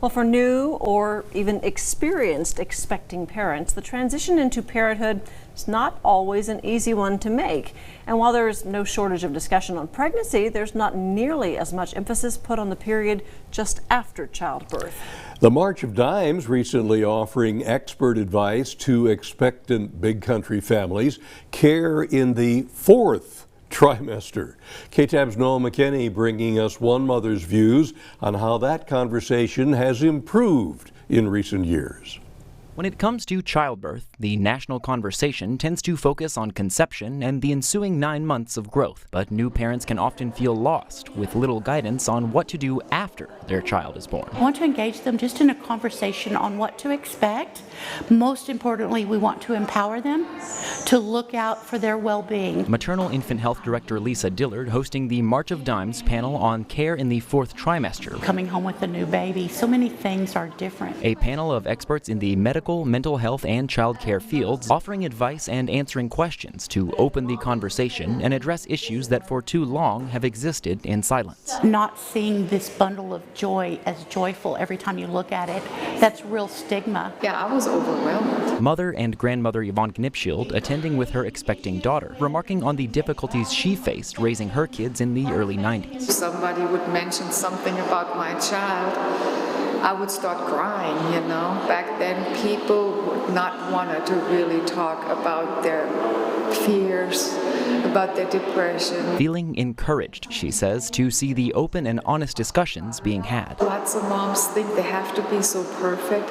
Well, for new or even experienced expecting parents, the transition into parenthood is not always an easy one to make. And while there is no shortage of discussion on pregnancy, there's not nearly as much emphasis put on the period just after childbirth. The March of Dimes recently offering expert advice to expectant big country families, care in the fourth trimester. KTAB's Noah McKinney bringing us one mother's views on how that conversation has improved in recent years. When it comes to childbirth, the national conversation tends to focus on conception and the ensuing 9 months of growth. But new parents can often feel lost with little guidance on what to do after their child is born. I want to engage them just in a conversation on what to expect. Most importantly, we want to empower them to look out for their well-being. Maternal Infant Health Director Lisa Dillard hosting the March of Dimes panel on care in the fourth trimester. Coming home with a new baby, so many things are different. A panel of experts in the medical, mental health, and child care fields offering advice and answering questions to open the conversation and address issues that for too long have existed in silence. Not seeing this bundle of joy as joyful every time you look at it, that's real stigma. Yeah, I was overwhelmed. Mother and grandmother Yvonne Knipschild attending with her expecting daughter, remarking on the difficulties she faced raising her kids in the early 90s. If somebody would mention something about my child, I would start crying, you know. Back then, people would not want to really talk about their fears, about their depression. Feeling encouraged, she says, to see the open and honest discussions being had. Lots of moms think they have to be so perfect.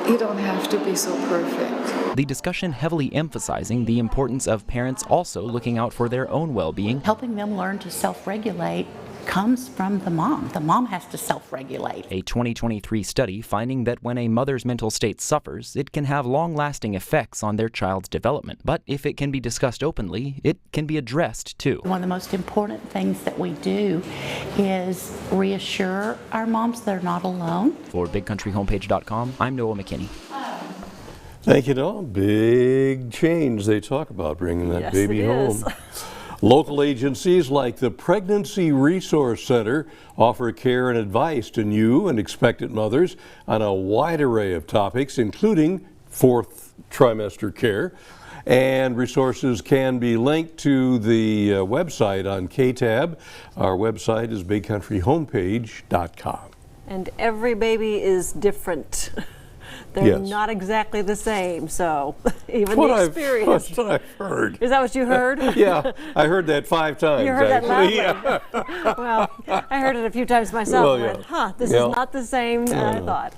You don't have to be so perfect. The discussion heavily emphasizing the importance of parents also looking out for their own well-being. Helping them learn to self-regulate comes from the mom. The mom has to self-regulate. A 2023 study finding that when a mother's mental state suffers, it can have long-lasting effects on their child's development. But if it can be discussed openly, it can be addressed too. One of the most important things that we do is reassure our moms they're not alone. For BigCountryHomepage.com, I'm Noah McKinney. Thank you, Noah. Big change they talk about bringing that baby home. Local agencies like the Pregnancy Resource Center offer care and advice to new and expectant mothers on a wide array of topics, including fourth trimester care. And resources can be linked to the website on KTAB. Our website is BigCountryHomepage.com. And every baby is different. They're not exactly the same, so even the experience. That's what I've heard. Is that what you heard? Yeah, I heard that 5 times. You heard that loudly? Yeah. Well, I heard it a few times myself. Well, and went, this is not the same as I thought.